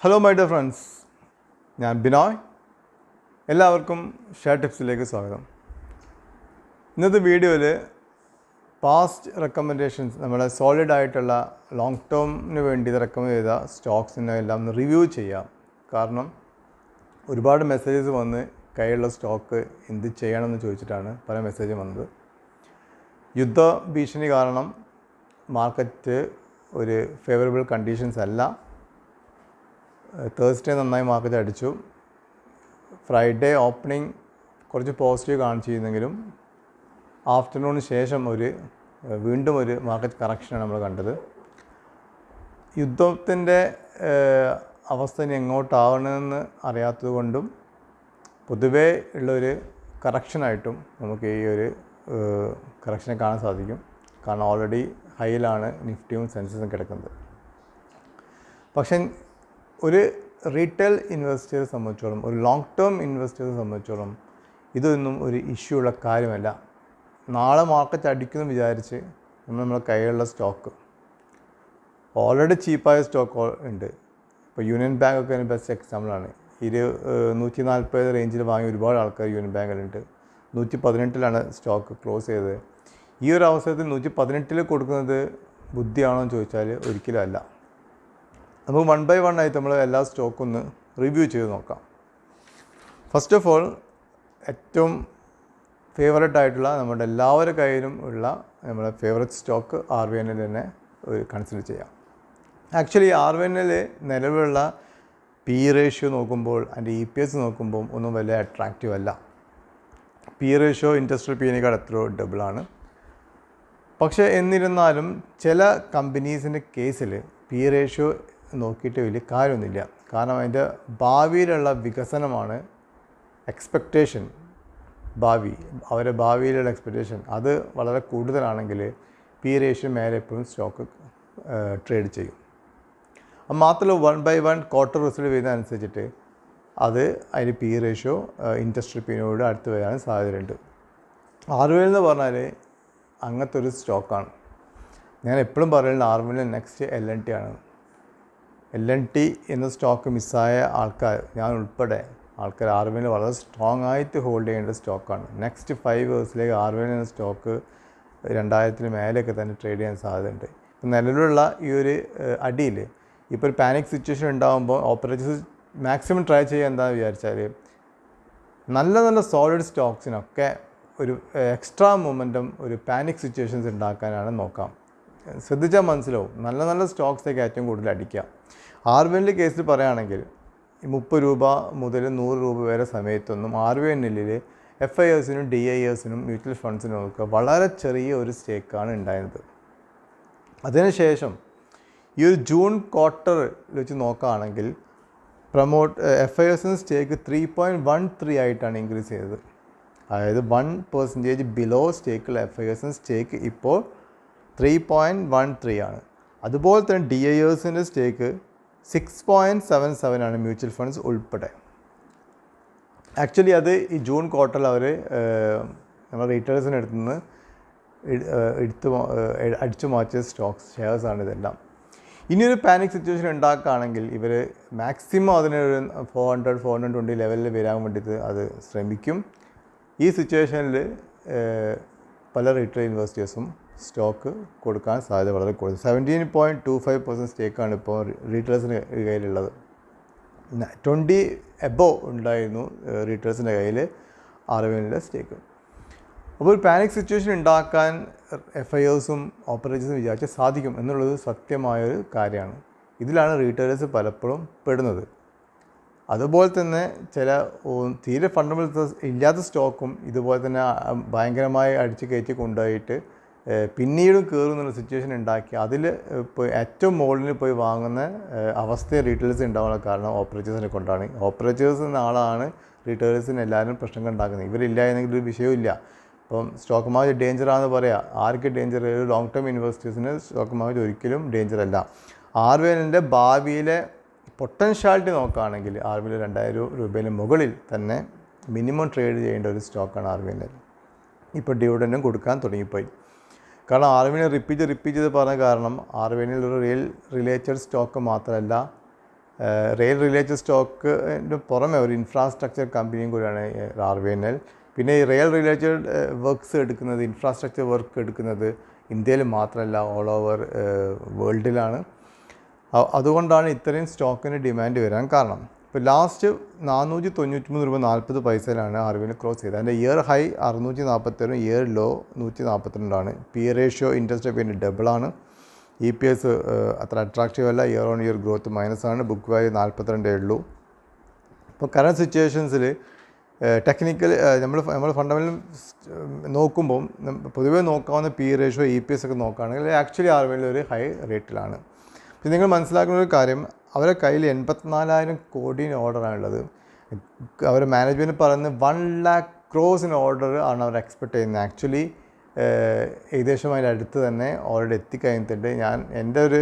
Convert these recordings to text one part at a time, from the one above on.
Hello my dear friends, ഞാൻ ബിനോയ്. എല്ലാവർക്കും share ടിപ്സിലേക്ക് സ്വാഗതം. ഇന്നത്തെ വീഡിയോയിൽ പാസ്റ്റ് റെക്കമെൻഡേഷൻസ്, നമ്മുടെ സോളിഡ് ആയിട്ടുള്ള ലോങ് ടേമിന് വേണ്ടി റെക്കമെൻഡ് ചെയ്ത സ്റ്റോക്സിനെ എല്ലാം ഒന്ന് റിവ്യൂ ചെയ്യാം. കാരണം ഒരുപാട് മെസ്സേജസ് വന്ന് കയ്യിലുള്ള സ്റ്റോക്ക് എന്ത് ചെയ്യണമെന്ന് ചോദിച്ചിട്ടാണ് പല മെസ്സേജും വന്നത്. യുദ്ധ ഭീഷണി കാരണം മാർക്കറ്റ് ഒരു ഫേവറബിൾ കണ്ടീഷൻസ് അല്ല. തേഴ്സ്ഡേ നന്നായി മാർക്കറ്റ് അടിച്ചു. ഫ്രൈഡേ ഓപ്പണിംഗ് കുറച്ച് പോസിറ്റീവ് കാണിച്ചിരുന്നെങ്കിലും ആഫ്റ്റർനൂണിന് ശേഷം വീണ്ടും ഒരു മാർക്കറ്റ് കറക്ഷനാണ് നമ്മൾ കണ്ടത്. യുദ്ധത്തിൻ്റെ അവസ്ഥ ഇനി എങ്ങോട്ടാവണമെന്ന് അറിയാത്തത് കൊണ്ടും പൊതുവേ ഉള്ളൊരു കറക്ഷനായിട്ടും നമുക്ക് ഈ ഒരു കറക്ഷനെ കാണാൻ സാധിക്കും. കാരണം ഓൾറെഡി ഹൈയിലാണ് നിഫ്റ്റിയും സെൻസസും കിടക്കുന്നത്. പക്ഷേ ഒരു റീറ്റെയിൽ ഇൻവെസ്റ്റേഴ്സ് സംബന്ധിച്ചോളം, ഒരു ലോങ് ടേം ഇൻവെസ്റ്റേഴ്സ് സംബന്ധിച്ചോളം ഇതൊന്നും ഒരു ഇഷ്യൂ ഉള്ള കാര്യമല്ല. നാളെ മാർക്കറ്റ് അടിക്കുമെന്ന് വിചാരിച്ച് നമ്മുടെ കയ്യിലുള്ള സ്റ്റോക്ക് ഓൾറെഡി ചീപ്പായ സ്റ്റോക്ക് ഉണ്ട്. ഇപ്പോൾ യൂണിയൻ ബാങ്ക് ഒക്കെ അതിന് ബെസ്റ്റ് എക്സാമ്പിളാണ്. 140 റേഞ്ചിൽ വാങ്ങിയ ഒരുപാട് ആൾക്കാർ യൂണിയൻ ബാങ്കിലുണ്ട്. 118 സ്റ്റോക്ക് ക്ലോസ് ചെയ്തത്. ഈ ഒരു അവസരത്തിൽ 118 കൊടുക്കുന്നത് ബുദ്ധിയാണോ എന്ന് ചോദിച്ചാൽ ഒരിക്കലും അല്ല. നമുക്ക് 1 by 1 ആയിട്ട് നമ്മൾ എല്ലാ സ്റ്റോക്കും ഒന്ന് റിവ്യൂ ചെയ്ത് നോക്കാം. ഫസ്റ്റ് ഓഫ് ഓൾ, ഏറ്റവും ഫേവറേറ്റ് ആയിട്ടുള്ള നമ്മുടെ എല്ലാവരുടെ കയ്യിലും ഉള്ള നമ്മുടെ ഫേവറേറ്റ് സ്റ്റോക്ക് RVNL തന്നെ കൺസിഡർ ചെയ്യാം. ആക്ച്വലി RVNL നിലവിലുള്ള PE റേഷ്യോ നോക്കുമ്പോൾ അതിൻ്റെ EPS നോക്കുമ്പോൾ ഒന്നും വലിയ അട്രാക്റ്റീവ് അല്ല. PE റേഷ്യോ ഇൻഡസ്ട്രിയൽ PEനേക്കാൾ എത്രയോ ഡബിളാണ്. പക്ഷേ എന്നിരുന്നാലും ചില കമ്പനീസിൻ്റെ കേസിൽ PE റേഷ്യോ നോക്കിയിട്ട് വലിയ കാര്യമൊന്നുമില്ല. കാരണം അതിൻ്റെ ഭാവിയിലുള്ള വികസനമാണ് എക്സ്പെക്റ്റേഷൻ. അവരുടെ ഭാവിയിലുള്ള എക്സ്പെക്റ്റേഷൻ അത് വളരെ കൂടുതലാണെങ്കിൽ PE റേഷ്യോ മേലെ എപ്പോഴും സ്റ്റോക്ക് ട്രേഡ് ചെയ്യും. മാത്രമല്ല 1 by 1 ക്വാർട്ടർ റിസൾട്ട് വരുന്നതനുസരിച്ചിട്ട് അതിന് PE റേഷ്യോ ഇൻഡസ്ട്രി PEനോട് അടുത്ത് വരാൻ സാധ്യതയുണ്ട്. RVNL എന്ന് പറഞ്ഞാൽ അങ്ങനത്തെ ഒരു സ്റ്റോക്കാണ്. ഞാൻ എപ്പോഴും പറയുന്നത് RVNL നെക്സ്റ്റ് LNT ആണ്. LNT എന്ന സ്റ്റോക്ക് മിസ്സായ ആൾക്കാർ, ഞാൻ ഉൾപ്പെടെ ആൾക്കാർ RVNL വളരെ സ്ട്രോങ് ആയിട്ട് ഹോൾഡ് ചെയ്യേണ്ട സ്റ്റോക്കാണ്. നെക്സ്റ്റ് 5 ഇയേഴ്സിലേക്ക് RVNL എന്ന സ്റ്റോക്ക് 2000 മേലെയൊക്കെ തന്നെ ട്രേഡ് ചെയ്യാൻ സാധ്യതയുണ്ട്. നിലവിലുള്ള ഈ ഒരു അടിയിൽ ഇപ്പോൾ ഒരു പാനിക് സിറ്റുവേഷൻ ഉണ്ടാകുമ്പോൾ ഓപ്പറേറ്റേഴ്സ് മാക്സിമം ട്രൈ ചെയ്യുക എന്താണെന്ന് വിചാരിച്ചാൽ നല്ല സോളിഡ് സ്റ്റോക്സിനൊക്കെ ഒരു എക്സ്ട്രാ മൊമെൻറ്റം, ഒരു പാനിക് സിറ്റുവേഷൻസ് ഉണ്ടാക്കാനാണ് നോക്കാം. ശ്രദ്ധിച്ചാൽ മനസ്സിലാവും. നല്ല സ്റ്റോക്സിലേക്ക് ഏറ്റവും കൂടുതൽ അടിക്കുക. RVNL കേസിൽ പറയുകയാണെങ്കിൽ 30 രൂപ മുതൽ 100 രൂപ വരെ സമയത്തൊന്നും RVNL FISനും DISനും മ്യൂച്വൽ ഫണ്ട്സിനും ഒക്കെ വളരെ ചെറിയ ഒരു സ്റ്റേക്കാണ് ഉണ്ടായിരുന്നത്. അതിനുശേഷം ഈ ഒരു ജൂൺ ക്വാർട്ടർ വെച്ച് നോക്കുകയാണെങ്കിൽ FISന് സ്റ്റേക്ക് 3.13 ആയിട്ടാണ് ഇൻക്രീസ് ചെയ്തത്. അതായത് 1% ബിലോ സ്റ്റേക്കുള്ള FISന് സ്റ്റേക്ക് ഇപ്പോൾ 3.13 ആണ്. അതുപോലെ തന്നെ DISൻ്റെ സ്റ്റേക്ക് 6.77 ആണ്, മ്യൂച്വൽ ഫണ്ട്സ് ഉൾപ്പെടെ. ആക്ച്വലി അത് ഈ ജൂൺ ക്വാർട്ടറിൽ അവർ നമ്മൾ റീറ്റെയിലേഴ്സിൻ്റെ അടുത്ത് നിന്ന് അടിച്ചു മാറ്റിയ ഷെയർസാണ് ഇതെല്ലാം. ഇനിയൊരു പാനിക് സിറ്റുവേഷൻ ഉണ്ടാക്കുകയാണെങ്കിൽ ഇവർ മാക്സിമം അതിനൊരു 400-420 ലെവലിൽ വരാൻ വേണ്ടിയിട്ട് അത് ശ്രമിക്കും. ഈ സിറ്റുവേഷനിൽ പല റീറ്റെയിൽ ഇൻവെസ്റ്റേഴ്സും സ്റ്റോക്ക് കൊടുക്കാൻ സാധ്യത വളരെ കൂടുതൽ. 17.25% സ്റ്റേക്കാണ് ഇപ്പോൾ റീറ്റെയിലേഴ്സിൻ്റെ കയ്യിലുള്ളത്. 20 എബോവ് ഉണ്ടായിരുന്നു റീറ്റെയിലേഴ്സിൻ്റെ കയ്യിൽ RVNL സ്റ്റേക്ക്. അപ്പോൾ ഒരു പാനിക് സിറ്റുവേഷൻ ഉണ്ടാക്കാൻ FISസും ഓപ്പറേറ്റേഴ്സും വിചാരിച്ചാൽ സാധിക്കും എന്നുള്ളത് സത്യമായൊരു കാര്യമാണ്. ഇതിലാണ് റീറ്റെയിലേഴ്സ് പലപ്പോഴും പെടുന്നത്. അതുപോലെ തന്നെ ചില തീരെ ഫണ്ടമെൻ്റൽസ് ഇല്ലാത്ത സ്റ്റോക്കും ഇതുപോലെ തന്നെ ഭയങ്കരമായി അടിച്ച് കയറ്റി കൊണ്ടുപോയിട്ട് പിന്നീടും കയറുന്നുള്ള സിറ്റുവേഷൻ ഉണ്ടാക്കി അതിൽ ഇപ്പോൾ ഏറ്റവും മുകളിൽ പോയി വാങ്ങുന്ന അവസ്ഥ റീറ്റെയിലേഴ്സ് ഉണ്ടാവാനുള്ള കാരണം ഓപ്പറേറ്റേഴ്സിനെ കൊണ്ടാണ്. ഓപ്പറേറ്റേഴ്സ് എന്ന ആളാണ് റീറ്റെയിലേഴ്സിന് എല്ലാവരും പ്രശ്നങ്ങൾ ഉണ്ടാക്കുന്നത്. ഇവരില്ല എന്നെങ്കിൽ ഒരു വിഷയമില്ല. ഇപ്പം സ്റ്റോക്ക് മാർക്കറ്റ് ഡേഞ്ചറാണെന്ന് പറയാം. ആർക്ക് ഡേഞ്ചർ? ലോങ് ടേം ഇൻവെസ്റ്റേഴ്സിന് സ്റ്റോക്ക് മാർക്കറ്റ് ഒരിക്കലും ഡേഞ്ചറല്ല. RVNLൻ്റെ ഭാവിയിലെ പൊട്ടൻഷ്യാലിറ്റി നോക്കുകയാണെങ്കിൽ RVNL 2000 രൂപയിൽ മുകളിൽ തന്നെ മിനിമം ട്രേഡ് ചെയ്യേണ്ട ഒരു സ്റ്റോക്കാണ് RVNL. ഇപ്പോൾ ഡിവിഡൻഡും കൊടുക്കാൻ തുടങ്ങിപ്പോയി. കാരണം RVNL റിപ്പീറ്റ് ചെയ്ത് പറഞ്ഞ കാരണം RVNL ഒരു റിലേറ്റഡ് സ്റ്റോക്ക് മാത്രമല്ല, റെയിൽ റിലേറ്റഡ് സ്റ്റോക്കിൻ്റെ പുറമെ ഒരു ഇൻഫ്രാസ്ട്രക്ചർ കമ്പനിയും കൂടിയാണ് RVNL. പിന്നെ ഈ റെയിൽ റിലേറ്റഡ് വർക്ക്സ് എടുക്കുന്നത്, ഇൻഫ്രാസ്ട്രക്ചർ വർക്ക് എടുക്കുന്നത് ഇന്ത്യയിൽ മാത്രമല്ല ഓൾ ഓവർ വേൾഡിലാണ്. അതുകൊണ്ടാണ് ഇത്രയും സ്റ്റോക്കിന് ഡിമാൻഡ് വരാൻ കാരണം. ഇപ്പോൾ ലാസ്റ്റ് 493 രൂപ 40 പൈസയിലാണ് RVNL ക്രോസ് ചെയ്തത്. അതിൻ്റെ year high 647, year low 142. P ratio interest payment ഡബിളാണ്. EPS അത്ര അട്രാക്റ്റീവ് അല്ല, ഇയർ ഓൺ ഇയർ ഗ്രോത്ത് മൈനസാണ്. ബുക്ക് വാല്യൂ 42 ഉള്ളൂ. ഇപ്പോൾ കറണ്ട് സിറ്റുവേഷൻസിൽ ടെക്നിക്കൽ നമ്മൾ ഫണ്ടമെൻ്റൽ നോക്കുമ്പം പൊതുവേ നോക്കാവുന്ന പി റേഷ്യോ EPS ഒക്കെ നോക്കുകയാണെങ്കിൽ ആക്ച്വലി RVNL ഒരു ഹൈ റേറ്റിലാണ്. പിന്നെ നിങ്ങൾ മനസ്സിലാക്കുന്ന ഒരു കാര്യം, അവരുടെ കയ്യിൽ 84,000 കോടി ഓർഡറാണുള്ളത്. അവരുടെ മാനേജ്മെൻറ്റ് പറയുന്നത് 1 lakh crores ഓർഡർ ആണ് അവർ എക്സ്പെക്ട് ചെയ്യുന്നത്. ആക്ച്വലി ഏകദേശം അതിൻ്റെ അടുത്ത് തന്നെ ഓൾറെഡി എത്തിക്കഴിഞ്ഞിട്ടുണ്ട്. എൻ്റെ ഒരു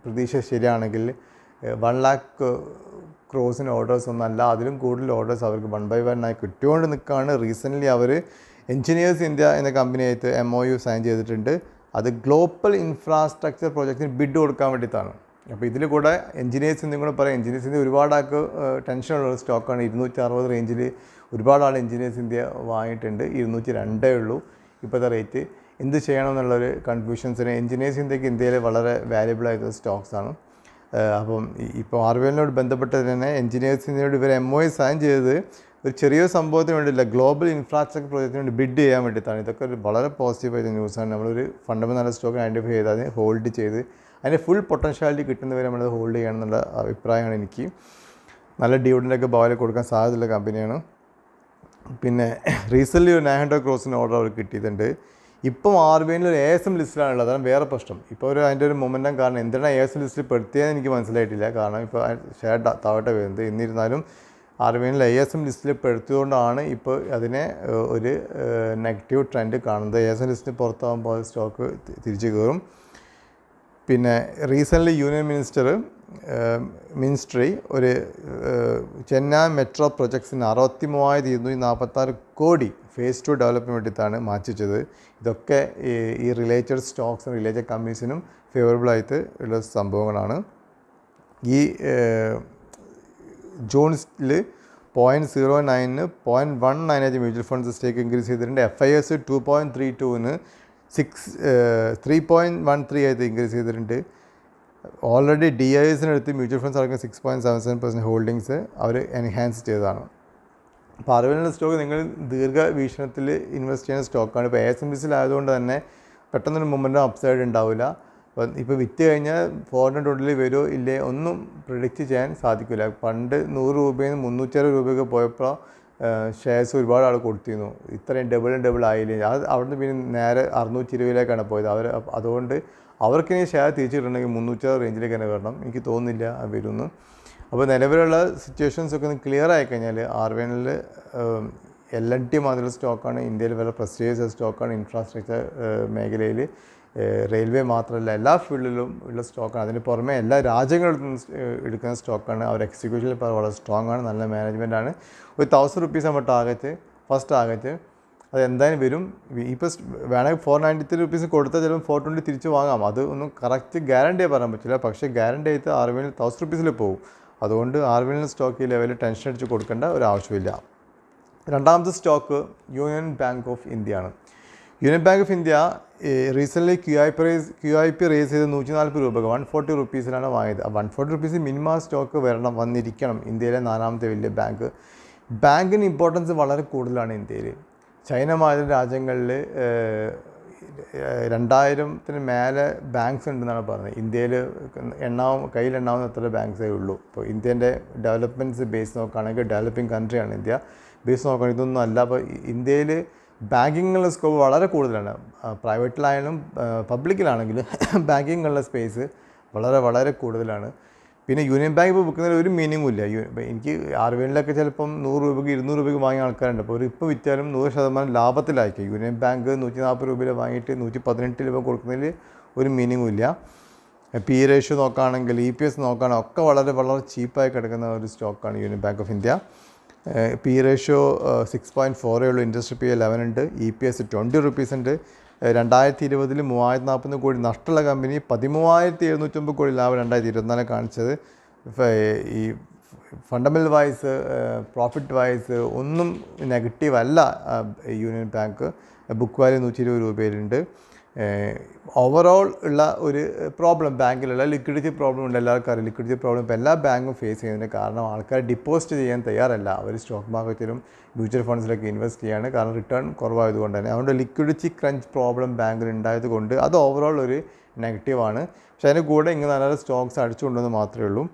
പ്രതീക്ഷ ശരിയാണെങ്കിൽ 1 lakh crores ഓർഡേഴ്സ് ഒന്നല്ല, അതിലും കൂടുതൽ ഓർഡേഴ്സ് അവർക്ക് 1 by 1 ആയി കിട്ടിക്കൊണ്ട് നിൽക്കുകയാണ്. റീസെൻ്റ്ലി അവർ എൻജിനീയേഴ്സ് ഇന്ത്യ എന്ന കമ്പനിയായിട്ട് MOU സൈൻ ചെയ്തിട്ടുണ്ട്. അത് ഗ്ലോബൽ ഇൻഫ്രാസ്ട്രക്ചർ പ്രോജക്റ്റിന് ബിഡ് കൊടുക്കാൻ വേണ്ടിയിട്ടാണ്. അപ്പോൾ ഇതിൽ കൂടെ എൻജിനീയേഴ്സ് എന്തും കൂടെ പറയാം. എൻജിനീയേഴ്സ് ഇന്ത്യ ഒരുപാട് ആൾക്ക് ടെൻഷനുള്ള സ്റ്റോക്കാണ്. 260 റേഞ്ചിൽ ഒരുപാട് ആൾ എൻജിനീയേഴ്സ് ഇന്ത്യ വാങ്ങിയിട്ടുണ്ട്. 202 ഉള്ളൂ ഇപ്പോഴത്തെ റേറ്റ്. എന്ത് ചെയ്യണമെന്നുള്ളൊരു കൺഫ്യൂഷൻസിന് എൻജിനീയേഴ്സ് ഇന്ത്യക്ക് ഇന്ത്യയിൽ വളരെ വാല്യബിൾ ആയിട്ടുള്ള സ്റ്റോക്സാണ്. അപ്പം ഇപ്പോൾ RVNL ബന്ധപ്പെട്ട് തന്നെ എൻജിനീയേഴ്സ് ഇന്ത്യയോട് ഇവർ MOU സൈൻ ചെയ്തത് ഒരു ചെറിയൊരു സംഭവത്തിന് വേണ്ടിയില്ല, ഗ്ലോബൽ ഇൻഫ്രാസ്ട്രക്ചർ പ്രോജക്റ്റിന് വേണ്ടി ബിഡ് ചെയ്യാൻ വേണ്ടിയിട്ടാണ്. ഇതൊക്കെ ഒരു വളരെ പോസിറ്റീവായിട്ട് ന്യൂസാണ്. നമ്മളൊരു ഫണ്ടമെൻ്റൽ സ്റ്റോക്ക് ഐഡൻറ്റിഫൈ ചെയ്ത് അതിനെ ഹോൾഡ് ചെയ്ത് അതിൻ്റെ ഫുൾ പൊട്ടൻഷ്യാലിറ്റി കിട്ടുന്നവരെ നമ്മളത് ഹോൾഡ് ചെയ്യണമെന്നുള്ള അഭിപ്രായമാണ് എനിക്ക്. നല്ല ഡിവിഡൻഡൊക്കെ ഭാവിയിൽ കൊടുക്കാൻ സാധ്യതയുള്ള കമ്പനിയാണ്. പിന്നെ റീസെൻ്റ്ലി ഒരു 900 crores ഓർഡർ അവർ കിട്ടിയിട്ടുണ്ട്. ഇപ്പം RVNL ഒരു ASM ലിസ്റ്റിലാണുള്ളത്. അതാണ് വേറെ പ്രശ്നം. ഇപ്പോൾ അതിൻ്റെ ഒരു മൊമെൻറ്റം കാരണം എന്തിനാണ് ASM ലിസ്റ്റിൽ പെടുത്തിയതെന്ന് എനിക്ക് മനസ്സിലായിട്ടില്ല. കാരണം ഇപ്പോൾ ഷെയർ താഴോട്ട് വരുന്നത്. എന്നിരുന്നാലും RVNL ASM ലിസ്റ്റിൽ പെടുത്തിയതുകൊണ്ടാണ് ഇപ്പോൾ അതിനെ ഒരു നെഗറ്റീവ് ട്രെൻഡ് കാണുന്നത്. ASM ലിസ്റ്റിന് പുറത്താകുമ്പോൾ സ്റ്റോക്ക് തിരിച്ചു കയറും. പിന്നെ റീസെൻ്റ്ലി യൂണിയൻ മിനിസ്ട്രി ഒരു ചെന്നൈ മെട്രോ പ്രൊജക്ട്സിന് 63,246 കോടി ഫേസ് 2 ഡെവലപ്പിന് വേണ്ടിയിട്ടാണ് മാറ്റിവെച്ചത്. ഇതൊക്കെ ഈ റിലേറ്റഡ് സ്റ്റോക്സിനും റിലേറ്റഡ് കമ്പനീസിനും ഫേവറബിളായിട്ട് ഉള്ള സംഭവങ്ങളാണ്. ഈ ജൂണിൽ 0.09-ന് 0.19 മ്യൂച്വൽ ഫണ്ട്സ് സ്റ്റേക്ക് ഇൻക്രീസ് ചെയ്തിട്ടുണ്ട്. FIS 2.32-ന് 3.13 ആയിട്ട് ഇൻക്രീസ് ചെയ്തിട്ടുണ്ട്. ഓൾറെഡി DISനടുത്ത് മ്യൂച്വൽ ഫണ്ട്സ് അടക്കം 6.77% ഹോൾഡിങ്സ് അവർ എൻഹാൻസ് ചെയ്തതാണ്. അപ്പോൾ RVNL സ്റ്റോക്ക് നിങ്ങൾ ദീർഘവീക്ഷണത്തിൽ ഇൻവെസ്റ്റ് ചെയ്യുന്ന സ്റ്റോക്കാണ്. ഇപ്പോൾ ASM ലിസ്റ്റിലായതുകൊണ്ട് തന്നെ പെട്ടെന്നൊരു മൊമെൻറ്റം അപ്സൈഡ് ഉണ്ടാവില്ല. അപ്പം ഇപ്പോൾ വിറ്റ് കഴിഞ്ഞാൽ 400 വരുമോ ഇല്ലേ ഒന്നും പ്രിഡിക്റ്റ് ചെയ്യാൻ സാധിക്കില്ല. പണ്ട് 100 രൂപയിൽ നിന്ന് 360 രൂപയൊക്കെ പോയപ്പോൾ ഷെയർസ് ഒരുപാട് ആൾ കൊടുത്തിരുന്നു. ഇത്രയും ഡബിൾ ആയില്ലേ. അവിടുന്ന് പിന്നെ നേരെ 620 പോയത്. അതുകൊണ്ട് അവർക്കിനി ഷെയർ തിരിച്ചിട്ടുണ്ടെങ്കിൽ 360 റേഞ്ചിലേക്ക് തന്നെ വരണം. എനിക്ക് തോന്നുന്നില്ല വരുമെന്ന്. അപ്പോൾ നിലവിലുള്ള സിറ്റുവേഷൻസൊക്കെ ഒന്ന് ക്ലിയർ ആയിക്കഴിഞ്ഞാൽ RVNL L&T മാതിരിയുള്ള സ്റ്റോക്കാണ്. ഇന്ത്യയിൽ വളരെ പ്രസ്റ്റീജിയസ് സ്റ്റോക്കാണ്. ഇൻഫ്രാസ്ട്രക്ചർ മേഖലയിൽ റെയിൽവേ മാത്രമല്ല എല്ലാ ഫീൽഡിലും ഉള്ള സ്റ്റോക്കാണ്. അതിന് പുറമെ എല്ലാ രാജ്യങ്ങളിലും എടുക്കുന്ന സ്റ്റോക്കാണ്. അവർ എക്സിക്യൂഷനിൽ വളരെ സ്ട്രോങ് ആണ്. നല്ല മാനേജ്മെൻറ്റാണ്. ഒരു 1,000 rupees നമ്മുടെ ടാർഗറ്റ്, ഫസ്റ്റ് ടാർഗറ്റ്. അത് എന്തായാലും വരും. ഇപ്പോൾ വേണമെങ്കിൽ 493 rupees കൊടുത്താൽ ചിലപ്പോൾ 420 തിരിച്ച് വാങ്ങാം. അത് ഒന്നും കറക്റ്റ് ഗ്യാരണ്ടി പറയാൻ പറ്റില്ല. പക്ഷേ ഗ്യാരണ്ടി ആയിട്ട് RVNL 1,000 rupees പോകും. അതുകൊണ്ട് RVNL സ്റ്റോക്ക് ഈ ലെവലിൽ ടെൻഷൻ അടിച്ച് കൊടുക്കേണ്ട ഒരു ആവശ്യമില്ല. രണ്ടാമത്തെ stock Union Bank of India ആണ്. Union Bank of India recently QIP raise ചെയ്ത് 140 രൂപക്ക് 140 rupeesലാണ് വാങ്ങിയത്. 140 rupees മിനിമം സ്റ്റോക്ക് വന്നിരിക്കണം. ഇന്ത്യയിലെ 4ാമത്തെ വലിയ ബാങ്ക്. ബാങ്കിന് ഇമ്പോർട്ടൻസ് വളരെ കൂടുതലാണ് ഇന്ത്യയിൽ. ചൈന മാതിരി രാജ്യങ്ങളിൽ 2000-ന് മേലെ ബാങ്ക്സ് ഉണ്ടെന്നാണ് പറഞ്ഞത്. ഇന്ത്യയിൽ കയ്യിലെണ്ണാവുന്ന എത്ര ബാങ്ക്സേ ഉള്ളൂ. ഇപ്പോൾ ഇന്ത്യൻ്റെ ഡെവലപ്മെൻറ്റ്സ് ബേസ് നോക്കുകയാണെങ്കിൽ ഡെവലപ്പിംഗ് കൺട്രിയാണ് ഇന്ത്യ. ബേസ് നോക്കുകയാണെങ്കിൽ ഇതൊന്നും അല്ല. അപ്പോൾ ഇന്ത്യയിൽ ബാങ്കിങ്ങുള്ള സ്കോപ്പ് വളരെ കൂടുതലാണ്. പ്രൈവറ്റിലായാലും പബ്ലിക്കിലാണെങ്കിലും ബാങ്കിങ്ങുള്ള സ്പേസ് വളരെ കൂടുതലാണ്. പിന്നെ യൂണിയൻ ബാങ്ക് ഇപ്പോൾ വിൽക്കുന്നതിൽ ഒരു മീനിങ്ങും ഇല്ല. എനിക്ക് RVNLൊക്കെ ചിലപ്പം 100 രൂപയ്ക്ക് 200 രൂപയ്ക്ക് വാങ്ങിയ ആൾക്കാരുണ്ട്. അപ്പോൾ ഇപ്പോൾ വിറ്റാലും 100% ലാഭത്തിലായിരിക്കും. യൂണിയൻ ബാങ്ക് 140 രൂപയിൽ വാങ്ങിയിട്ട് 118 രൂപ കൊടുക്കുന്നതിൽ ഒരു മീനിങ്ങും ഇല്ല. പി റേഷ്യോ നോക്കുകയാണെങ്കിൽ EPS നോക്കുകയാണെങ്കിൽ ഒക്കെ വളരെ ചീപ്പായി കിടക്കുന്ന ഒരു സ്റ്റോക്കാണ് union Bank of India. P ratio 6.4 ഉള്ളൂ. ഇൻട്രസ്റ്റ് പി 11 ഉണ്ട്. EPS 20 rupees ഉണ്ട്. 2020 340 കോടി നഷ്ടമുള്ള കമ്പനി 13,709 കോടി ലാഭം 2024 കാണിച്ചത്. ഈ ഫണ്ടമെൻ്റൽ വൈസ് പ്രോഫിറ്റ് വൈസ് ഒന്നും നെഗറ്റീവ് അല്ല. യൂണിയൻ ബാങ്ക് ബുക്ക് വാല്യൂ 120 രൂപയിലുണ്ട്. ഓവറോൾ ഉള്ള ഒരു പ്രോബ്ലം ബാങ്കിലുള്ള ലിക്വിഡിറ്റി പ്രോബ്ലം ഉണ്ട്. എല്ലാവർക്കും അറിയാം ലിക്വിഡിറ്റി പ്രോബ്ലം ഇപ്പോൾ എല്ലാ ബാങ്കും ഫേസ് ചെയ്യുന്നതിന് കാരണം ആൾക്കാർ ഡിപ്പോസിറ്റ് ചെയ്യാൻ തയ്യാറല്ല. അവർ സ്റ്റോക്ക് മാർക്കറ്റിലും മ്യൂച്വൽ ഫണ്ട്സിലൊക്കെ ഇൻവെസ്റ്റ് ചെയ്യാണ്. കാരണം റിട്ടേൺ കുറവായതുകൊണ്ട് തന്നെ. അതുകൊണ്ട് ലിക്വിഡിറ്റി ക്രഞ്ച് പ്രോബ്ലം ബാങ്കിൽ ഉണ്ടായത് കൊണ്ട് അത് ഓവറോൾ ഒരു നെഗറ്റീവാണ്. പക്ഷേ അതിന് കൂടെ ഇങ്ങനെ നല്ല സ്റ്റോക്സ് അടിച്ചുകൊണ്ടെന്ന് മാത്രമേ ഉള്ളൂ.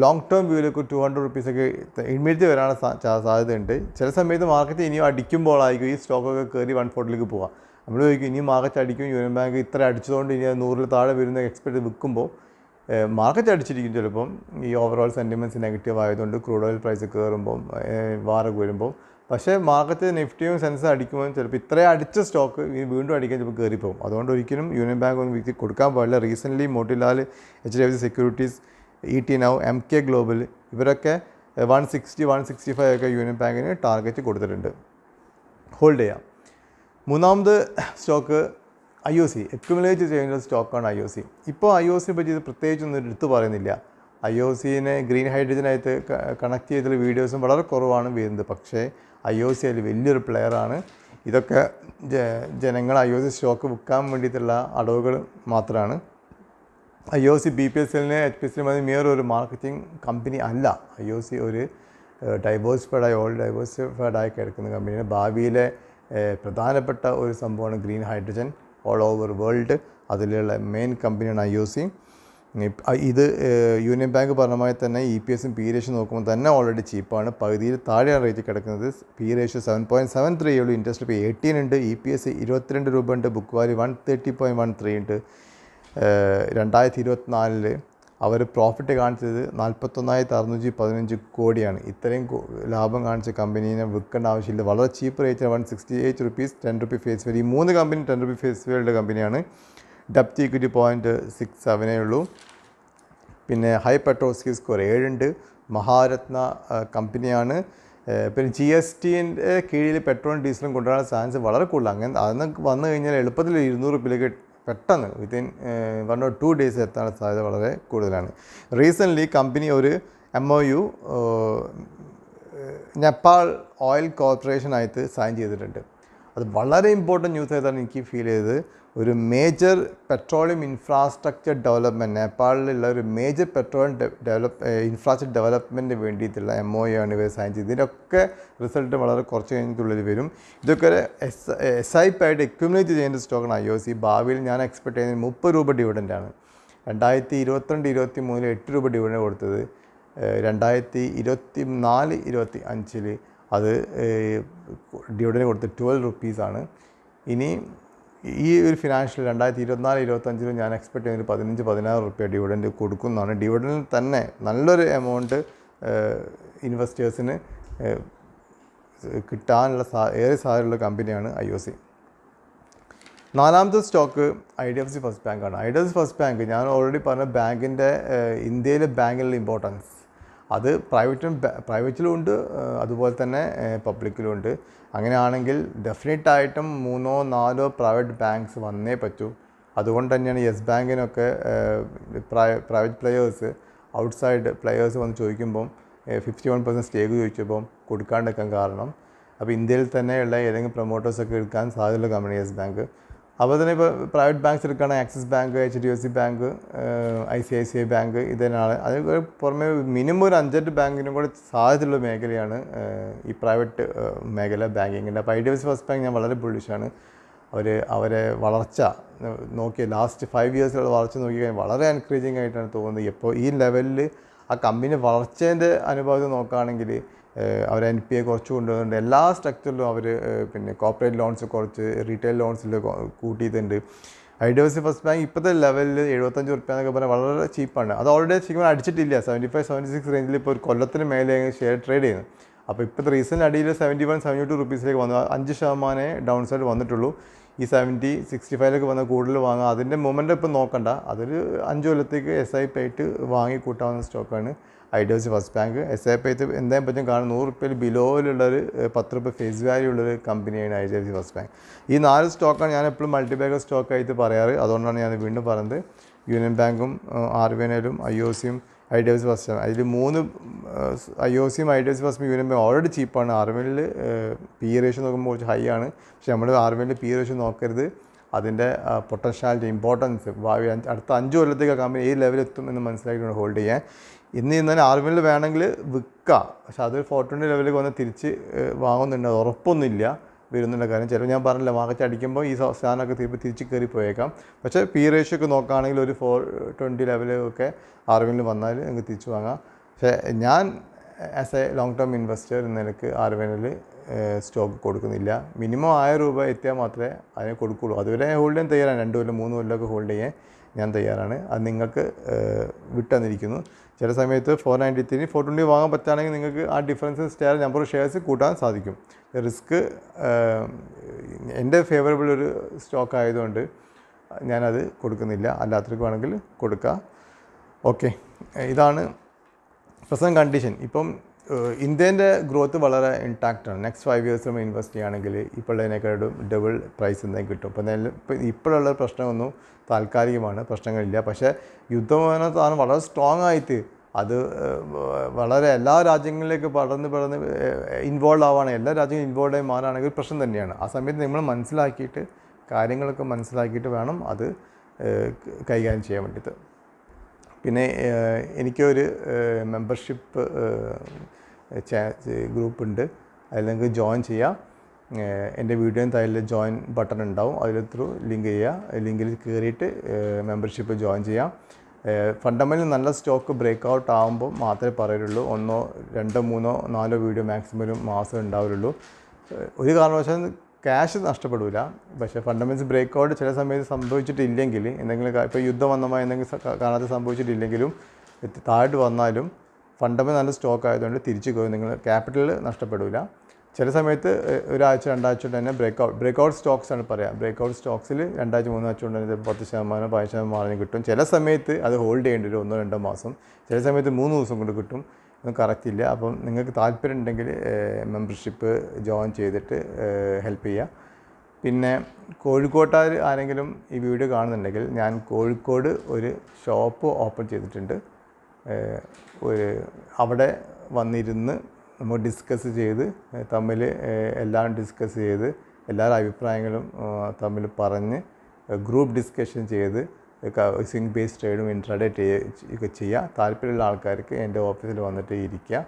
ലോങ് ടേം വ്യൂവിലേക്ക് 200 റുപ്പീസൊക്കെ ഇമ്മീഡിയറ്റ് വരാനുള്ള സാധ്യതയുണ്ട്. ചില സമയത്ത് മാർക്കറ്റ് ഇനിയും അടിക്കുമ്പോഴായിരിക്കും ഈ സ്റ്റോക്കൊക്കെ കയറി 140ലേക്ക് പോകാം. നമ്മൾ ചോദിക്കും ഇനി മാർക്കറ്റ് അടിക്കും, യൂണിയൻ ബാങ്ക് ഇത്ര അടിച്ചതുകൊണ്ട് ഇനി 100 താഴെ വരുന്ന എക്സ്പെക്ട് വിൽക്കുമ്പോൾ മാർക്കറ്റ് അടിച്ചിരിക്കും. ചിലപ്പം ഈ ഓവറോൾ സെൻറ്റിമെൻറ്റ്സ് നെഗറ്റീവ് ആയതുകൊണ്ട് ക്രൂഡ് ഓയിൽ പ്രൈസ് കയറുമ്പം വാറൊക്കെ വരുമ്പോൾ. പക്ഷേ മാർക്കറ്റ് നിഫ്റ്റിയും സെൻസും അടിക്കുമ്പോൾ ചിലപ്പോൾ ഇത്രയും അടിച്ച സ്റ്റോക്ക് വീണ്ടും അടിക്കാൻ ചിലപ്പോൾ കയറിപ്പോകും. അതുകൊണ്ട് ഒരിക്കലും യൂണിയൻ ബാങ്ക് ഒന്നും വിറ്റ് കൊടുക്കാൻ പാടില്ല. Recently Motilal, HDFC securities, ET Now, MK global ഇവരൊക്കെ 160, 165 ഒക്കെ യൂണിയൻ ബാങ്കിന് ടാർഗറ്റ് കൊടുത്തിട്ടുണ്ട്. ഹോൾഡ് ചെയ്യാം. മൂന്നാമത് സ്റ്റോക്ക് IOC, അക്യുമുലേറ്റ് ചെയ്യുന്ന സ്റ്റോക്കാണ് IOC. ഇപ്പോൾ IOCയെ പറ്റി ഇത് പ്രത്യേകിച്ചൊന്നും എടുത്തു പറയുന്നില്ല. IOCനെ ഗ്രീൻ ഹൈഡ്രജനായിട്ട് കണക്ട് ചെയ്തിട്ടുള്ള വീഡിയോസും വളരെ കുറവാണ് വരുന്നത്. പക്ഷേ IOC അതിൽ വലിയൊരു പ്ലെയറാണ്. ഇതൊക്കെ ജനങ്ങൾ IOC സ്റ്റോക്ക് വിൽക്കാൻ വേണ്ടിയിട്ടുള്ള അടവുകൾ മാത്രമാണ്. IOC BPSLനെ HPSL മേറെ ഒരു മാർക്കറ്റിംഗ് കമ്പനി അല്ല. IOC ഒരു ഡൈവേഴ്സിഫൈഡ് ആയി കിടക്കുന്ന കമ്പനിയാണ്. ഭാവിയിലെ പ്രധാനപ്പെട്ട ഒരു സംഭവമാണ് green hydrogen all over world. അതിലുള്ള മെയിൻ കമ്പനിയാണ് IOC. ഇത് യൂണിയൻ ബാങ്ക് പറഞ്ഞമായി തന്നെ EPSും P റേഷ്യോ നോക്കുമ്പോൾ തന്നെ ഓൾറെഡി ചീപ്പാണ്. പകുതിയിൽ താഴെയാണ് റേറ്റ് കിടക്കുന്നത്. P റേഷ്യോ 7.73 ഉള്ളൂ. ഇൻട്രസ്റ്റ് ഇപ്പോൾ 18 ഉണ്ട്. EPS 22 രൂപ ഉണ്ട്. ബുക്ക് വാല്യൂ 130.13 ഉണ്ട്. 2024 അവർ പ്രോഫിറ്റ് കാണിച്ചത് 41,615 കോടിയാണ്. ഇത്രയും ലാഭം കാണിച്ച കമ്പനീനെ വിൽക്കേണ്ട ആവശ്യമില്ല. വളരെ cheap rate 168 rupees, 10 rupee face value. ഈ 3 കമ്പനി 10 റുപ്പീ ഫേസ് വാല്യൂടെ കമ്പനിയാണ്. ഡെപ്റ്റ് ഈക്വിറ്റി 0.67 ഉള്ളൂ. പിന്നെ ഹൈ പെട്രോസ്കി സ്കോർ 7 ഉണ്ട്. മഹാരത്ന കമ്പനിയാണ്. പിന്നെ GSTൻ്റെ കീഴിൽ പെട്രോളും ഡീസലും കൊണ്ടുവരാൻ ചാൻസ് വളരെ കൂടുതലാണ്. അങ്ങനെ അതൊക്കെ വന്നു കഴിഞ്ഞാൽ എളുപ്പത്തിൽ 200 റുപ്പീലേക്ക് പെട്ടെന്ന് വിത്തിൻ 1 or 2 ഡേയ്സ് എത്താനുള്ള സാധ്യത വളരെ കൂടുതലാണ്. റീസെൻ്റ്ലി കമ്പനി ഒരു MOU നേപ്പാൾ ഓയിൽ കോർപ്പറേഷനായിട്ട് സൈൻ ചെയ്തിട്ടുണ്ട്. അത് വളരെ ഇമ്പോർട്ടൻറ്റ് ന്യൂസ് ആയിട്ടാണ് എനിക്ക് ഫീൽ ചെയ്തത്. ഒരു മേജർ പെട്രോളിയം ഇൻഫ്രാസ്ട്രക്ചർ ഡെവലപ്മെൻറ്റ്, നേപ്പാളിലുള്ള ഒരു മേജർ പെട്രോളിയം ഇൻഫ്രാസ്ട്രക്ചർ ഡെവലപ്മെൻറ്റിന് വേണ്ടിയിട്ടുള്ള MOU ആണ് ഇവർ സൈൻ ചെയ്തത്. ഇതിൻ്റെയൊക്കെ റിസൾട്ട് വളരെ കുറച്ച് കഴിഞ്ഞിട്ടുള്ളിൽ വരും. ഇതൊക്കെ SIP ആയിട്ട് അക്യുമുലേറ്റ് ചെയ്യുന്ന സ്റ്റോക്കാണ് IOC. ഭാവിയിൽ ഞാൻ എക്സ്പെക്ട് ചെയ്യുന്നത് 30 രൂപ ഡിവിഡൻ്റാണ്. 2022-23 8 രൂപ ഡിവിഡൻഡ് കൊടുത്തത്. 2024-25 അത് ഡിവിഡൻഡ് കൊടുത്തത് 12 റുപ്പീസാണ്. ഇനി ഈ ഒരു ഫിനാൻഷ്യൽ 2024-25 ഞാൻ എക്സ്പെക്ട് ചെയ്യുന്നത് 15-16 റുപ്യ ഡിവിഡൻഡ് കൊടുക്കുന്നതാണ്. ഡിവിഡൻഡിൽ തന്നെ നല്ലൊരു എമൗണ്ട് ഇൻവെസ്റ്റേഴ്സിന് കിട്ടാനുള്ള ഏറെ സാധ്യതയുള്ള കമ്പനിയാണ് IOC. നാലാമത്തെ സ്റ്റോക്ക് IDFC ഫസ്റ്റ് ബാങ്കാണ്. IDFC ഫസ്റ്റ് ബാങ്ക് ഞാൻ ഓൾറെഡി പറഞ്ഞ ബാങ്കിൻ്റെ ഇന്ത്യയിലെ ബാങ്കിലുള്ള ഇമ്പോർട്ടൻസ് അത് പ്രൈവറ്റിലും ഉണ്ട്, അതുപോലെ തന്നെ പബ്ലിക്കിലും ഉണ്ട്. അങ്ങനെയാണെങ്കിൽ ഡെഫിനറ്റായിട്ടും 3-4 പ്രൈവറ്റ് ബാങ്ക്സ് വന്നേ പറ്റൂ. അതുകൊണ്ട് തന്നെയാണ് യെസ് ബാങ്കിനൊക്കെ പ്രൈവറ്റ് പ്ലെയേഴ്സ്, ഔട്ട്സൈഡ് പ്ലെയേഴ്സ് വന്ന് ചോദിക്കുമ്പം 51% സ്റ്റേക്ക് ചോദിച്ചപ്പം കൊടുക്കാണ്ടിരിക്കാൻ കാരണം. അപ്പോൾ ഇന്ത്യയിൽ തന്നെയുള്ള ഏതെങ്കിലും പ്രൊമോട്ടേഴ്സൊക്കെ എടുക്കാൻ സാധ്യതയുള്ള കമ്പനി യെസ് ബാങ്ക്. അപ്പോൾ തന്നെ ഇപ്പോൾ പ്രൈവറ്റ് ബാങ്ക്സ് എടുക്കുകയാണെങ്കിൽ axis bank, HDFC bank, ICICI bank ഇതിനാണ്. അത് പുറമെ മിനിമം ഒരു 5-8 ബാങ്കിനും കൂടെ സാധ്യതയുള്ള മേഖലയാണ് ഈ പ്രൈവറ്റ് മേഖല ബാങ്കിങ്ങിൻ്റെ. അപ്പോൾ IDFC ഫസ്റ്റ് ബാങ്ക് ഞാൻ വളരെ ബുള്ളിഷാണ്. അവരെ വളർച്ച നോക്കിയ ലാസ്റ്റ് 5 ഇയേഴ്സിലുള്ള വളർച്ച നോക്കിക്കഴിഞ്ഞാൽ വളരെ എൻകറേജിങ് ആയിട്ടാണ് തോന്നുന്നത്. ഇപ്പോൾ ഈ ലെവലിൽ ആ കമ്പനി വളർച്ചേൻ്റെ അനുഭവം നോക്കുകയാണെങ്കിൽ അവർ NPA കുറച്ച് കൊണ്ടുവന്നിട്ടുണ്ട്. എല്ലാ സ്ട്രക്ചറിലും അവർ പിന്നെ കോർപ്പറേറ്റ് ലോൺസ് കുറച്ച്, റീറ്റെയിൽ ലോൺസിൽ കൂട്ടിയിട്ടുണ്ട്. IDFC ഫസ്റ്റ് ബാങ്ക് ഇപ്പോഴത്തെ ലെവലിൽ 75 റുപ്യ എന്നൊക്കെ പറഞ്ഞാൽ വളരെ ചീപ്പാണ്. അത് ഓൾറെഡി ശരിക്കും അടിച്ചിട്ടില്ല. 75-76 റേഞ്ചിൽ ഇപ്പോൾ ഒരു കൊല്ലത്തിന് മേലെ ഷെയർ ട്രേഡ് ചെയ്യുന്നു. അപ്പോൾ ഇപ്പോഴത്തെ റീസെൻ്റ് അടിയിൽ 71-72 റുപ്പീസിലേക്ക് വന്നു. 5% ഡൗൺ സൈഡ് വന്നിട്ടുള്ളൂ. ഈ 70-65 വന്ന കൂടുതൽ വാങ്ങുക. അതിൻ്റെ മൊമെൻ്റ് ഇപ്പം നോക്കണ്ട, അതൊരു 5 കൊല്ലത്തേക്ക് SIP ആയിട്ട് വാങ്ങി കൂട്ടാവുന്ന സ്റ്റോക്കാണ് IDFC ഫസ്റ്റ് ബാങ്ക്. SIP ആയിട്ട് എന്തായാലും പറ്റും, കാരണം 100 രൂപയിൽ ബിലോയിലുള്ളൊരു 10 രൂപ ഫേസ് വാല്യൂ ഉള്ളൊരു കമ്പനിയാണ് IDFC ഫസ്റ്റ് ബാങ്ക്. ഈ 4 സ്റ്റോക്കാണ് ഞാൻ എപ്പോഴും മൾട്ടിബാഗർ സ്റ്റോക്കായിട്ട് പറയാറ്. അതുകൊണ്ടാണ് ഞാൻ വീണ്ടും പറയുന്നത്. യൂണിയൻ ബാങ്കും RBNL-ഉം IOCയും IDFC ഫസ്റ്റ് ബാങ്ക്. അതിൽ 3 IOCയും IDFC First Union Bank already ചീപ്പാണ്. RBNL PE റേഷ്യോ നോക്കുമ്പോൾ കുറച്ച് ഹൈ ആണ്. പക്ഷേ നമ്മൾ RBNL PE റേഷ്യോ നോക്കരുത്, അതിൻ്റെ പൊട്ടൻഷ്യാലിറ്റി, ഇമ്പോർട്ടൻസ്, ഭാവി അടുത്ത 5 കൊല്ലത്തേക്ക് കമ്പനി ഈ ലെവലിൽ എത്തും എന്ന് മനസ്സിലാക്കിയിട്ട് ഹോൾഡ് ചെയ്യാൻ. ഇന്ന് RBNL വേണമെങ്കിൽ വിൽക്കാം, പക്ഷേ അത് 420 ലെവലിൽ വന്ന് തിരിച്ച് വാങ്ങുന്നുണ്ട്, അത് ഉറപ്പൊന്നുമില്ല വരുന്നുള്ള കാര്യം. ചിലപ്പോൾ ഞാൻ പറഞ്ഞില്ല, മാർക്കറ്റ് അടിക്കുമ്പോൾ ഈ സാധനമൊക്കെ തിരിച്ച് കയറി പോയേക്കാം. പക്ഷേ PE റേഷ്യോ ഒക്കെ നോക്കുകയാണെങ്കിൽ ഒരു 420 ലെവലൊക്കെ RBNL വന്നാൽ നിങ്ങൾക്ക് തിരിച്ച് വാങ്ങാം. പക്ഷേ ഞാൻ as A long term investor എന്ന നിലയ്ക്ക് RBNL സ്റ്റോക്ക് കൊടുക്കുന്നില്ല. മിനിമം 1000 രൂപ എത്തിയാൽ മാത്രമേ അതിനെ കൊടുക്കുകയുള്ളൂ. അതുവരെ ഹോൾഡ് ചെയ്യാൻ തയ്യാറാണ്. 2 കൊല്ലം 3 കൊല്ലമൊക്കെ ഹോൾഡ് ചെയ്യാൻ ഞാൻ തയ്യാറാണ്. അത് നിങ്ങൾക്ക് വിട്ടുതന്നിരിക്കുന്നു. ചില സമയത്ത് 493 420 വാങ്ങാൻ പറ്റുകയാണെങ്കിൽ നിങ്ങൾക്ക് ആ ഡിഫറൻസ് നമ്പർ ഓഫ് ഷെയർസ് കൂട്ടാൻ സാധിക്കും. റിസ്ക് എൻ്റെ ഫേവറബിൾ ഒരു സ്റ്റോക്ക് ആയതുകൊണ്ട് ഞാനത് കൊടുക്കുന്നില്ല. അല്ലാത്തവർക്ക് വേണമെങ്കിൽ കൊടുക്കുക. ഓക്കെ, ഇതാണ് പ്രസൻറ്റ് കണ്ടീഷൻ. ഇപ്പം ഇന്ത്യൻ്റെ ഗ്രോത്ത് വളരെ ഇൻടാക്റ്റാണ്. നെക്സ്റ്റ് 5 years നമ്മൾ ഇൻവെസ്റ്റ് ചെയ്യുകയാണെങ്കിൽ ഇപ്പോഴതിനേക്കാളും ഡബിൾ പ്രൈസ് എന്തെങ്കിലും കിട്ടും. ഇപ്പോഴുള്ള പ്രശ്നമൊന്നും താൽക്കാലികമാണ്, പ്രശ്നങ്ങളില്ല. പക്ഷേ യുദ്ധമാണ് വളരെ സ്ട്രോങ് ആയിട്ട് അത് വളരെ എല്ലാ രാജ്യങ്ങളിലേക്ക് പടർന്ന് ഇൻവോൾവ് ആവുകയാണ്. എല്ലാ രാജ്യങ്ങളും ഇൻവോൾവ് ആയി മാറുകയാണെങ്കിൽ പ്രശ്നം തന്നെയാണ്. ആ സമയത്ത് നമ്മൾ മനസ്സിലാക്കിയിട്ട് കാര്യങ്ങളൊക്കെ മനസ്സിലാക്കിയിട്ട് വേണം അത് കൈകാര്യം ചെയ്യാൻ വേണ്ടിയിട്ട്. പിന്നെ എനിക്കൊരു മെമ്പർഷിപ്പ് ഗ്രൂപ്പുണ്ട്, അതിൽ നിങ്ങൾക്ക് ജോയിൻ ചെയ്യാം. എൻ്റെ വീഡിയോയും താഴെ ജോയിൻ ബട്ടൺ ഉണ്ടാവും, അതിൽ ത്രൂ ലിങ്ക് ചെയ്യുക. ലിങ്കിൽ കയറിയിട്ട് മെമ്പർഷിപ്പ് ജോയിൻ ചെയ്യാം. ഫണ്ടമെൻ്റലി നല്ല സ്റ്റോക്ക് ബ്രേക്ക് ഔട്ട് ആകുമ്പോൾ മാത്രമേ പറയുള്ളൂ. 1, 2, 3, 4 വീഡിയോ മാക്സിമം ഒരു മാസം ഉണ്ടാവുള്ളൂ. ഒരു കാരണവശാലും ക്യാഷ് നഷ്ടപ്പെടില്ല. പക്ഷേ ഫണ്ടമെൻ്റൽസ് ബ്രേക്ക് ഔട്ട് ചില സമയത്ത് സംഭവിച്ചിട്ടില്ലെങ്കിൽ, എന്തെങ്കിലും ഇപ്പോൾ യുദ്ധം വന്നമായി എന്തെങ്കിലും കാണാതെ സംഭവിച്ചിട്ടില്ലെങ്കിലും താഴോട്ട് വന്നാലും ഫണ്ടമെൻ്റൽ നല്ല സ്റ്റോക്ക് ആയതുകൊണ്ട് തിരിച്ചു പോയി നിങ്ങൾ ക്യാപിറ്റൽ നഷ്ടപ്പെടില്ല. ചില സമയത്ത് ഒരാഴ്ച 2 ആഴ്ച കൊണ്ട് തന്നെ ബ്രേക്ക് ഔട്ട് സ്റ്റോക്സ് ആണ് പറയാം. ബ്രേക്ക് ഔട്ട് സ്റ്റോക്സിൽ 2 ആഴ്ച 3 ആഴ്ച കൊണ്ട് തന്നെ 10% 15% മാർജിൻ കിട്ടും. ചില സമയത്ത് അത് ഹോൾഡ് ചെയ്യേണ്ടി വരും 1-2 മാസം. ചില സമയത്ത് 3 ദിവസം കൊണ്ട് കിട്ടും. ഒന്നും കറക്റ്റില്ല. അപ്പം നിങ്ങൾക്ക് താല്പര്യം ഉണ്ടെങ്കിൽ മെമ്പർഷിപ്പ് ജോയിൻ ചെയ്തിട്ട് ഹെൽപ്പ് ചെയ്യുക. പിന്നെ കോഴിക്കോട്ടുകാർ ആരെങ്കിലും ഈ വീഡിയോ കാണുന്നുണ്ടെങ്കിൽ, ഞാൻ കോഴിക്കോട് ഒരു ഷോപ്പ് ഓപ്പൺ ചെയ്തിട്ടുണ്ട്. അവിടെ വന്നിരുന്ന് നമ്മൾ ഡിസ്കസ് ചെയ്ത് എല്ലാം ഡിസ്കസ് ചെയ്ത് എല്ലാവരുടെ അഭിപ്രായങ്ങളും തമ്മിൽ പറഞ്ഞ് ഗ്രൂപ്പ് ഡിസ്കഷൻ ചെയ്ത് സ്വിംഗ് ബേസ്ഡ് ട്രേഡും ഇൻട്രാഡേ ചെയ്യുക. താല്പര്യമുള്ള ആൾക്കാർക്ക് എൻ്റെ ഓഫീസിൽ വന്നിട്ട് ഇരിക്കുക.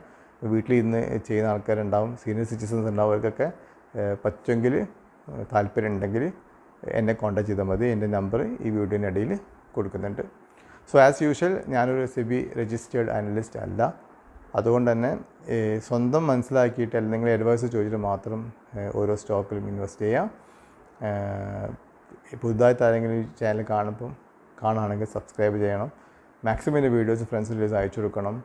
വീട്ടിലിരുന്ന് ചെയ്യുന്ന ആൾക്കാരുണ്ടാവും, സീനിയർ സിറ്റിസൺസ് ഉണ്ടാവും. അവർക്കൊക്കെ പറ്റുമെങ്കിൽ താല്പര്യം ഉണ്ടെങ്കിൽ എന്നെ കോൺടാക്ട് ചെയ്താൽ മതി. എൻ്റെ നമ്പർ ഈ വീഡിയോൻ്റെ ഇടയിൽ കൊടുക്കുന്നുണ്ട്. സോ ആസ് യൂഷ്വൽ ഞാനൊരു SEBI രജിസ്റ്റേർഡ് അനലിസ്റ്റ് അല്ല. അതുകൊണ്ട് തന്നെ സ്വന്തം മനസ്സിലാക്കിയിട്ട് അല്ലെങ്കിൽ അഡ്വൈസ് ചോദിച്ചിട്ട് മാത്രം ഓരോ സ്റ്റോക്കിലും ഇൻവെസ്റ്റ് ചെയ്യാം. പുതുതായിട്ട് ആരെങ്കിലും ഈ ചാനൽ കാണുകയാണെങ്കിൽ സബ്സ്ക്രൈബ് ചെയ്യണം. മാക്സിമം എൻ്റെ വീഡിയോസ് ഫ്രണ്ട്സ് അയച്ചു കൊടുക്കണം,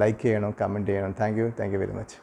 ലൈക്ക് ചെയ്യണം, കമൻറ്റ് ചെയ്യണം. Thank you very much.